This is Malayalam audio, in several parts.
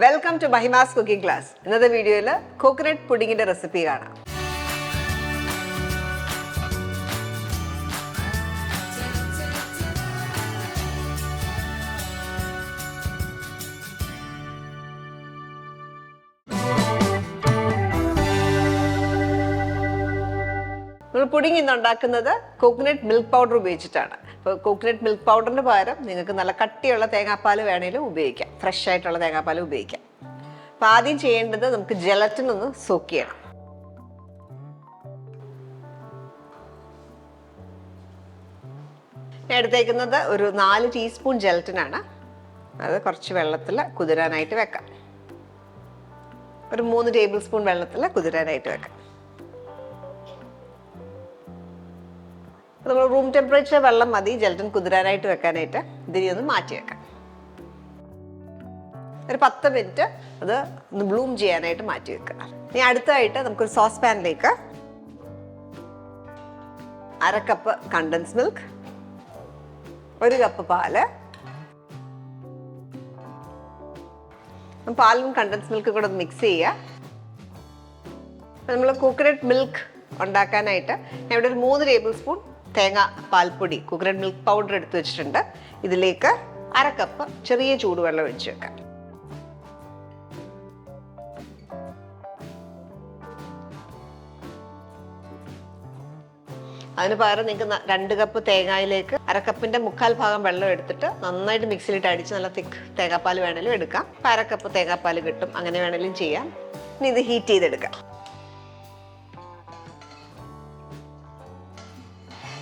Welcome to Mahima's cooking class. ഇന്നത്തെ വീഡിയോയിൽ കോക്കനട്ട് പുഡിങ്ങിന്റെ റെസിപ്പി കാണാം. നമ്മൾ പുഡിങ് ഇന്ന് ഉണ്ടാക്കുന്നത് കോക്കനട്ട് മിൽക്ക് പൗഡർ ഉപയോഗിച്ചിട്ടാണ്. അപ്പോൾ കോക്കനട്ട് മിൽക്ക് പൗഡറിന് പകരം നിങ്ങൾക്ക് നല്ല കട്ടിയുള്ള തേങ്ങാപ്പാൽ വേണമെങ്കിലും ഉപയോഗിക്കാം, ഫ്രഷ് ആയിട്ടുള്ള തേങ്ങാപ്പാൽ ഉപയോഗിക്കാം. അപ്പോൾ ആദ്യം ചെയ്യേണ്ടത് നമുക്ക് ജലറ്റിൻ ഒന്ന് സോക്ക് ചെയ്യണം. ഞാൻ എടുത്തേക്കുന്നത് ഒരു 4 ടീസ്പൂൺ ജലറ്റിനാണ്. അത് കുറച്ച് വെള്ളത്തിൽ കുതിരാനായിട്ട് വെക്കാം. ഒരു 3 ടേബിൾ സ്പൂൺ വെള്ളത്തിൽ കുതിരാനായിട്ട് വെക്കാം. നമ്മൾ റൂം ടെമ്പറേച്ചർ വെള്ളം മതി ജലറ്റിൻ കുതിരാനായിട്ട് വെക്കാനായിട്ട്. ഇതിനെ ഒന്ന് മാറ്റി വെക്കാം. ഒരു 10 മിനിറ്റ് അത് ഒന്ന് ബ്ലൂം ചെയ്യാനായിട്ട് മാറ്റി വെക്കുക. ഇനി അടുത്തായിട്ട് നമുക്കൊരു സോസ് പാനിലേക്ക് 1/2 കപ്പ് കണ്ടൻസ് മിൽക്ക്, 1 കപ്പ് പാല്, പാലും കണ്ടൻസ് മിൽക്കും കൂടെ മിക്സ് ചെയ്യുക. നമ്മൾ കോക്കനട്ട് മിൽക്ക് ഉണ്ടാക്കാനായിട്ട് ഞാൻ ഇവിടെ ഒരു 3 ടേബിൾ സ്പൂൺ തേങ്ങ പാൽപ്പൊടി കോക്കനട്ട് മിൽക്ക് പൗഡർ എടുത്ത് വെച്ചിട്ടുണ്ട്. ഇതിലേക്ക് 1/2 കപ്പ് ചെറിയ ചൂടുവെള്ളം ഒഴിച്ച് വെക്കാം. അതിന് പകരം നിങ്ങൾക്ക് 2 കപ്പ് തേങ്ങയിലേക്ക് 1/2 കപ്പിന്റെ 1/4 ഭാഗം വെള്ളം എടുത്തിട്ട് നന്നായിട്ട് മിക്സിയിലിട്ട് അടിച്ച് നല്ല തിക്ക് തേങ്ങാപ്പാൽ വേണമെങ്കിലും എടുക്കാം. 1/2 കപ്പ് തേങ്ങാപ്പാൽ കിട്ടും, അങ്ങനെ വേണമെങ്കിലും ചെയ്യാം. ഇനി ഇത് ഹീറ്റ് ചെയ്തെടുക്കാം.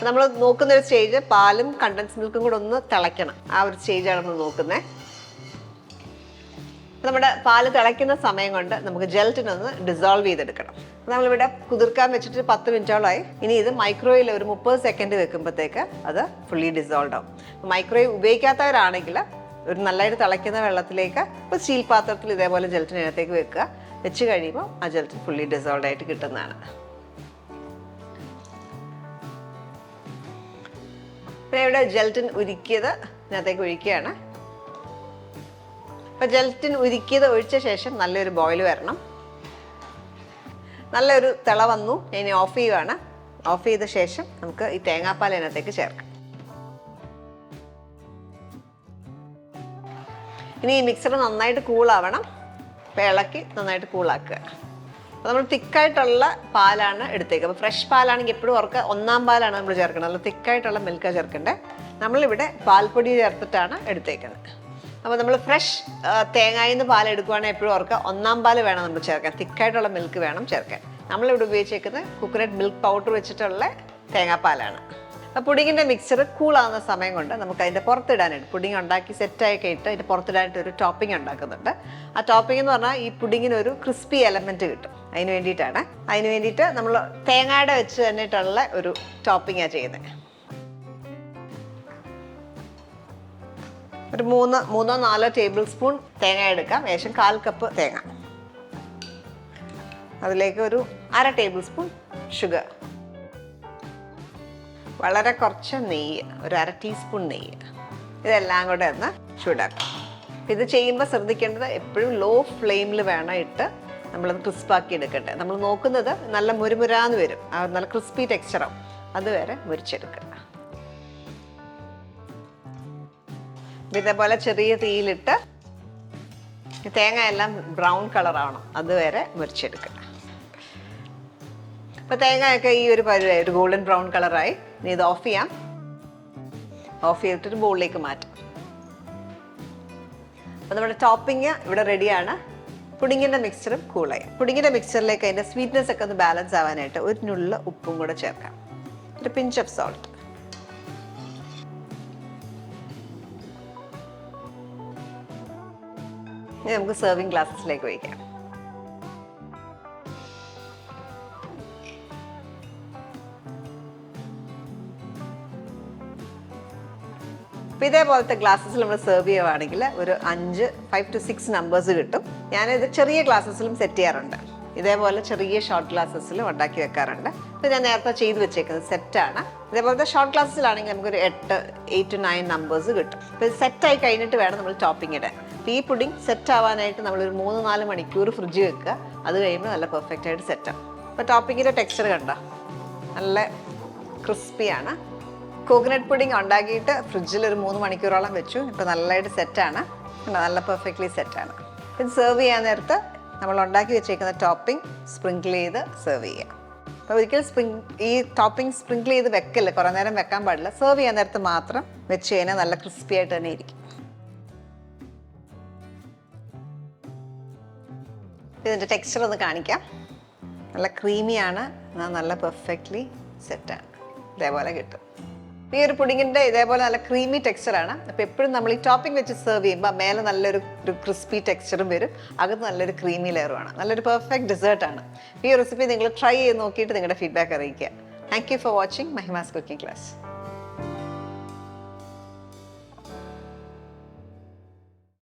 നമ്മൾ നോക്കുന്ന ഒരു സ്റ്റേജ് പാലും കണ്ടൻസ് മിൽക്കും കൂടെ ഒന്ന് തിളയ്ക്കണം. ആ ഒരു സ്റ്റേജാണ് നമ്മൾ നോക്കുന്നത്. നമ്മുടെ പാല് തിളയ്ക്കുന്ന സമയം കൊണ്ട് നമുക്ക് ജലറ്റിൻ ഒന്ന് ഡിസോൾവ് ചെയ്തെടുക്കണം. നമ്മളിവിടെ കുതിർക്കാൻ വെച്ചിട്ട് 10 മിനിറ്റോളമായി. ഇനി ഇത് മൈക്രോവേവിൽ ഒരു 30 സെക്കൻഡ് വെക്കുമ്പോഴത്തേക്ക് അത് ഫുള്ളി ഡിസോൾവ് ആവും. മൈക്രോവേവ് ഉപയോഗിക്കാത്തവരാണെങ്കിൽ ഒരു നല്ലതായിട്ട് തിളയ്ക്കുന്ന വെള്ളത്തിലേക്ക് ഒരു സ്റ്റീൽ പാത്രത്തിൽ ഇതേപോലെ ജലറ്റിൻ അതിനകത്തേക്ക് വെക്കുക. വെച്ച് കഴിയുമ്പോൾ ആ ജലറ്റിൻ ഫുള്ളി ഡിസോൾവ് ആയിട്ട് കിട്ടുന്നതാണ്. പിന്നെ ഇവിടെ ജലറ്റിൻ ഉരുക്കിയത് ഇതിനകത്തേക്ക് ഒഴിക്കുകയാണ്. അപ്പോൾ ജലറ്റിൻ ഉരുക്കിയത് ഒഴിച്ച ശേഷം നല്ലൊരു ബോയിൽ വരണം. നല്ലൊരു തിള വന്നു. ഇനി ഓഫ് ചെയ്യുവാണ്. ഓഫ് ചെയ്ത ശേഷം നമുക്ക് ഈ തേങ്ങാപ്പാൽ അതിനകത്തേക്ക് ചേർക്കാം. ഇനി ഈ മിക്സർ നന്നായിട്ട് കൂളാവണം. അപ്പോൾ ഇളക്കി നന്നായിട്ട് കൂളാക്കുക. അപ്പോൾ നമ്മൾ തിക്കായിട്ടുള്ള പാലാണ് എടുത്തേക്കുക. അപ്പോൾ ഫ്രഷ് പാലാണെങ്കിൽ എപ്പോഴും ഓർക്കുക 1-ാം പാലാണ് നമ്മൾ ചേർക്കുന്നത്. നല്ല തിക്കായിട്ടുള്ള മിൽക്കാണ് ചേർക്കേണ്ടത്. നമ്മളിവിടെ പാൽപ്പൊടി ചേർത്തിട്ടാണ് എടുത്തേക്കുന്നത്. അപ്പോൾ നമ്മൾ ഫ്രഷ് തേങ്ങയിൽ നിന്ന് പാൽ എടുക്കുകയാണെങ്കിൽ എപ്പോഴും ഓർക്കുക 1-ാം പാൽ വേണം നമ്മൾ ചേർക്കാൻ. തിക്കായിട്ടുള്ള മിൽക്ക് വേണം ചേർക്കാൻ. നമ്മളിവിടെ ഉപയോഗിച്ചേക്കുന്നത് കോക്കനട്ട് മിൽക്ക് പൗഡർ വെച്ചിട്ടുള്ള തേങ്ങാപ്പാലാണ്. അപ്പോൾ പുഡിങ്ങിൻ്റെ മിക്സർ കൂളാകുന്ന സമയം കൊണ്ട് നമുക്ക് അതിൻ്റെ പുറത്തിടാനായിട്ട് പുഡിങ് ഉണ്ടാക്കി സെറ്റായി കഴിഞ്ഞിട്ട് അതിൻ്റെ പുറത്തിടാനായിട്ട് ഒരു ടോപ്പിംഗ് ഉണ്ടാക്കുന്നുണ്ട്. ആ ടോപ്പിംഗ് എന്ന് പറഞ്ഞാൽ ഈ പുഡിങ്ങിനൊരു ക്രിസ്പി എലമെൻറ്റ് കിട്ടും. അതിന് വേണ്ടിയിട്ടാണ്. അതിന് വേണ്ടിയിട്ട് നമ്മൾ തേങ്ങയുടെ വെച്ച് തന്നിട്ടുള്ള ഒരു ടോപ്പിംഗാണ് ചെയ്യുന്നത്. ഒരു 3-4 ടേബിൾ സ്പൂൺ തേങ്ങ എടുക്കാം. ഏകദേശം 1/4 കപ്പ് തേങ്ങ. അതിലേക്ക് ഒരു 1/2 ടേബിൾ സ്പൂൺ ഷുഗർ, വളരെ കുറച്ച് നെയ്യ്, ഒരു 1/2 ടീസ്പൂൺ നെയ്യ്. ഇതെല്ലാം കൂടെ ഒന്ന് ചൂടാക്കാം. ഇത് ചെയ്യുമ്പോൾ ശ്രദ്ധിക്കേണ്ടത് എപ്പോഴും ലോ ഫ്ലെയിമിൽ വേണം ഇട്ട് നമ്മളത് ക്രിസ്പാക്കി എടുക്കട്ടെ. നമ്മൾ നോക്കുന്നത് നല്ല മുരുമുരാന്ന് വരും, നല്ല ക്രിസ്പി ടെക്സ്ചറാവും. അതുവരെ മുരിച്ചെടുക്കുക. ഇതേപോലെ ചെറിയ തീയിലിട്ട് തേങ്ങ എല്ലാം ബ്രൗൺ കളറാവണം, അതുവരെ മുരിച്ചെടുക്കുക. അപ്പോൾ തേങ്ങയൊക്കെ ഈ ഒരു പരുവായി ഒരു ഗോൾഡൻ ബ്രൗൺ കളറായി. ഇനി ഇത് ഓഫ് ചെയ്യാം. ഓഫ് ചെയ്തിട്ടൊരു ബൗളിലേക്ക് മാറ്റാം. അപ്പോൾ നമ്മുടെ ടോപ്പിംഗ് ഇവിടെ റെഡിയാണ്. പുഡിങ്ങിൻ്റെ മിക്സ്ചറും കൂളായി. പുഡിങ്ങിൻ്റെ മിക്സ്ചറിലേക്ക് അതിൻ്റെ സ്വീറ്റ്നെസ് ഒക്കെ ഒന്ന് ബാലൻസ് ആവാനായിട്ട് ഒരു നുള്ള ഉപ്പും കൂടെ ചേർക്കാം. ഒരു പിഞ്ച് ഓഫ് സോൾട്ട്. ഇനി നമുക്ക് സെർവിങ് ഗ്ലാസസിലേക്ക് ഒഴിക്കാം. അപ്പോൾ ഇതേപോലത്തെ ഗ്ലാസ്സസിൽ നമ്മൾ സെർവ് ചെയ്യുവാണെങ്കിൽ ഒരു 5 to 6 നമ്പേഴ്സ് കിട്ടും. ഞാനിത് ചെറിയ ഗ്ലാസ്സസിലും സെറ്റ് ചെയ്യാറുണ്ട്. ഇതേപോലെ ചെറിയ ഷോർട്ട് ഗ്ലാസ്സസിലും ഉണ്ടാക്കി വെക്കാറുണ്ട്. അപ്പോൾ ഞാൻ നേരത്തെ ചെയ്ത് വെച്ചേക്കുന്നത് സെറ്റാണ്. ഇതേപോലത്തെ ഷോർട്ട് ഗ്ലാസ്സസിലാണെങ്കിൽ നമുക്കൊരു 8 to 9 നമ്പേഴ്സ് കിട്ടും. അപ്പോൾ ഇത് സെറ്റായി കഴിഞ്ഞിട്ട് വേണം നമ്മൾ ടോപ്പിംഗ് ഇടാൻ. ഈ പുഡിംഗ് സെറ്റ് ആവാനായിട്ട് നമ്മളൊരു 3-4 മണിക്കൂർ ഫ്രിഡ്ജ് വെക്കുക. അത് കഴിയുമ്പോൾ നല്ല പെർഫെക്റ്റ് ആയിട്ട് സെറ്റാവും. അപ്പോൾ ടോപ്പിങ്ങിൻ്റെ ടെക്സ്ചർ കണ്ടോ, നല്ല ക്രിസ്പിയാണ്. കോക്കനട്ട് പുഡിംഗ് ഉണ്ടാക്കിയിട്ട് ഫ്രിഡ്ജിൽ ഒരു 3 മണിക്കൂറോളം വെച്ചു. ഇപ്പോൾ നല്ലതായിട്ട് സെറ്റാണ്, നല്ല പെർഫെക്റ്റ്ലി സെറ്റാണ്. ഇത് സെർവ് ചെയ്യാൻ നേരത്ത് നമ്മൾ ഉണ്ടാക്കി വെച്ചേക്കുന്ന ടോപ്പിംഗ് സ്പ്രിങ്കിൾ ചെയ്ത് സെർവ് ചെയ്യാം. അപ്പോൾ ഒരിക്കൽ ഈ ടോപ്പിംഗ് സ്പ്രിങ്കിൾ ചെയ്ത് വെക്കല്ല, കുറേ നേരം വെക്കാൻ പാടില്ല. സെർവ് ചെയ്യാൻ നേരത്ത് മാത്രം വെച്ച് കഴിഞ്ഞാൽ നല്ല ക്രിസ്പി ആയിട്ട് തന്നെ ഇരിക്കും. ഇതിൻ്റെ ടെക്സ്ചർ ഒന്ന് കാണിക്കാം. നല്ല ക്രീമിയാണ്, നല്ല പെർഫെക്റ്റ്ലി സെറ്റാണ്. ഇതേപോലെ കിട്ടും. ഈ ഒരു പുഡിങ്ങിൻ്റെ ഇതേപോലെ നല്ല ക്രീമി ടെക്സ്ചറാണ്. അപ്പോൾ എപ്പോഴും നമ്മൾ ഈ ടോപ്പിംഗ് വെച്ച് സെർവ് ചെയ്യുമ്പോൾ മേലെ നല്ലൊരു ക്രിസ്പി ടെക്സ്ചറും വരും, അകത്ത് നല്ലൊരു ക്രീമി ലെയറുമാണ്. നല്ലൊരു പെർഫെക്റ്റ് ഡെസേർട്ടാണ്. ഈ റെസിപ്പി നിങ്ങൾ ട്രൈ ചെയ്ത് നോക്കിയിട്ട് നിങ്ങളുടെ ഫീഡ്ബാക്ക് അറിയിക്കുക. Thank you for watching Mahima's cooking class.